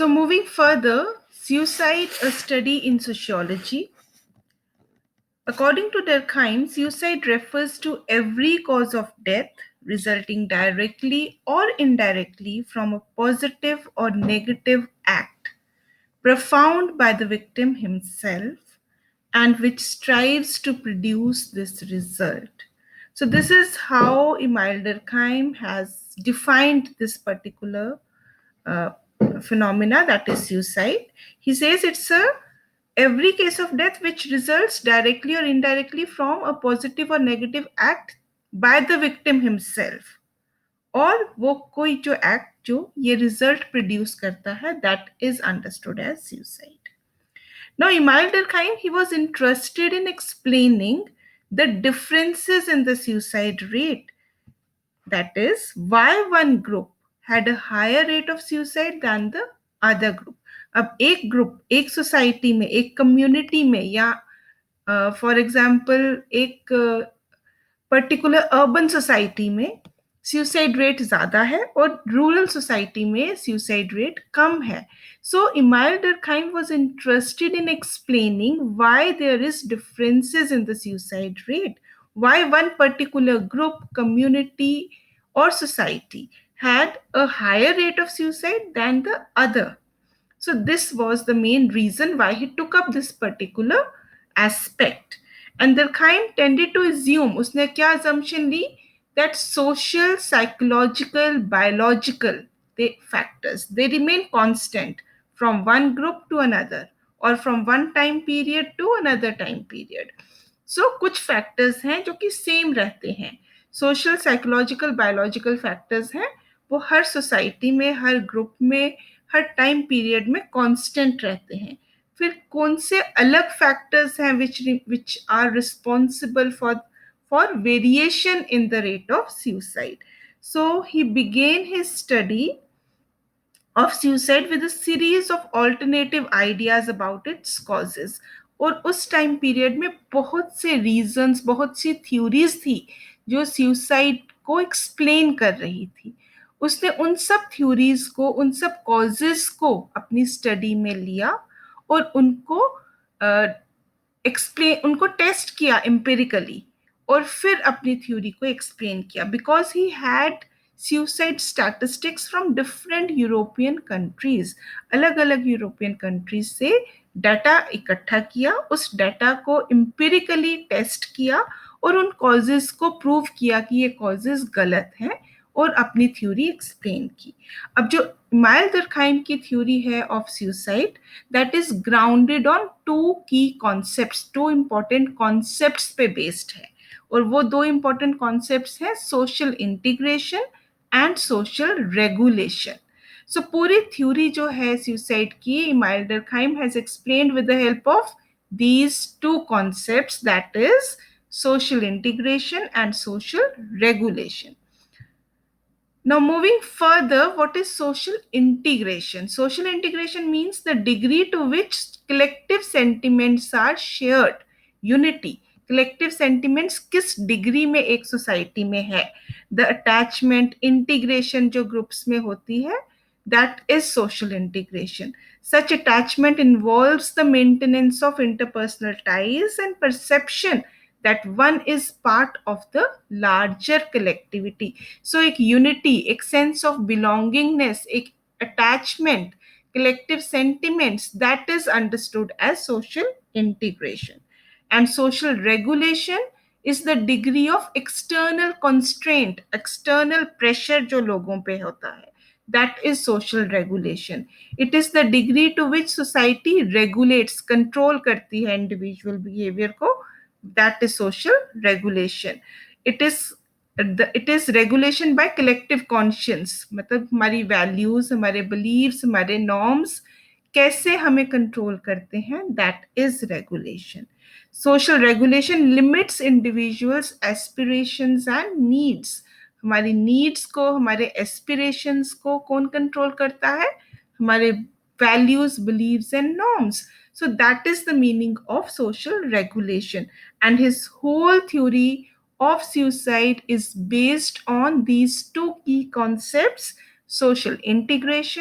So, moving further, suicide, a study in sociology. According to Durkheim, suicide refers to every cause of death resulting directly or indirectly from a positive or negative act performed by the victim himself and which strives to produce this result. So, this is how Emile Durkheim has defined this particular uh, phenomena, that is suicide. He says it's a every case of death which results directly or indirectly from a positive or negative act by the victim himself, और वो कोई जो act जो ये result produce करता है, that is understood as suicide. Now, Emile Durkheim, he was interested in explaining the differences in the suicide rate. That is, why one group had a higher rate of suicide than the other group. अब एक group, एक society में, एक community में, या for example एक particular urban society में suicide rate ज्यादा है और रूरल सोसाइटी में सुसाइड रेट कम है. So Emile Durkheim was interested in explaining why there is differences in the suicide rate, why one particular group, community or society had a higher rate of suicide than the other. So this was the main reason why he took up this particular aspect. And Durkheim tended to assume, उसने क्या assumption Lee, that social, psychological, biological factors, they remain constant from one group to another or from one time period to another time period. So कुछ factors हैं जो कि same रहते हैं. Social, psychological, biological factors हैं, वो हर society में, हर group में, हर टाइम पीरियड में कांस्टेंट रहते हैं. फिर कौन से अलग फैक्टर्स हैं which are responsible for variation in the rate of suicide. So he began his study of suicide with a series of alternative ideas about its causes. और उस टाइम पीरियड में बहुत से रीजंस, बहुत सी थ्योरीज थी जो suicide को explain कर रही थी. उसने उन सब थ्योरीज को, उन सब कॉजेस को अपनी स्टडी में लिया और उनको उनको टेस्ट किया एम्पिरिकली और फिर अपनी थ्योरी को एक्सप्लेन किया. Because he had suicide statistics from different European countries. अलग अलग यूरोपियन कंट्रीज से डाटा इकट्ठा किया, उस डाटा को एम्पिरिकली टेस्ट किया और उन कॉजेस को प्रूव किया कि ये कॉजेस गलत हैं और अपनी थ्योरी एक्सप्लेन की. अब जो इमाइल दुर्कहाइम की थ्योरी है of suicide, that is grounded on two key concepts, two important concepts पे बेस्ड है. और वो दो इंपॉर्टेंट कॉन्सेप्ट्स हैं social integration and social regulation. So पूरी थ्योरी जो है सुसाइड की, Emile Durkheim has explained with the help of these two concepts, that is social integration and social regulation. Now, moving further, what is social integration? Social integration means the degree to which collective sentiments are shared. Unity. Collective sentiments किस degree में एक society में है. The attachment, integration जो groups में होती है, that is social integration. Such attachment involves the maintenance of interpersonal ties and perception that one is part of the larger collectivity. So एक unity, एक sense of belongingness, एक attachment, collective sentiments, that is understood as social integration. And social regulation is the degree of external constraint, external pressure जो लोगों पे होता है, that is social regulation. It is the degree to which society regulates, control करती है individual behavior को, that is social regulation. It is regulation by collective conscience, मतलब हमारी values, हमारे beliefs, हमारे norms कैसे हमें कंट्रोल करते हैं, that is regulation. Social regulation limits individuals' aspirations and needs. हमारी नीड्स को, हमारे एस्पिरेशंस को कौन कंट्रोल करता है, हमारे values, beliefs and norms. So that is the meaning of social regulation, and his whole theory of suicide is based on these two key concepts: social integration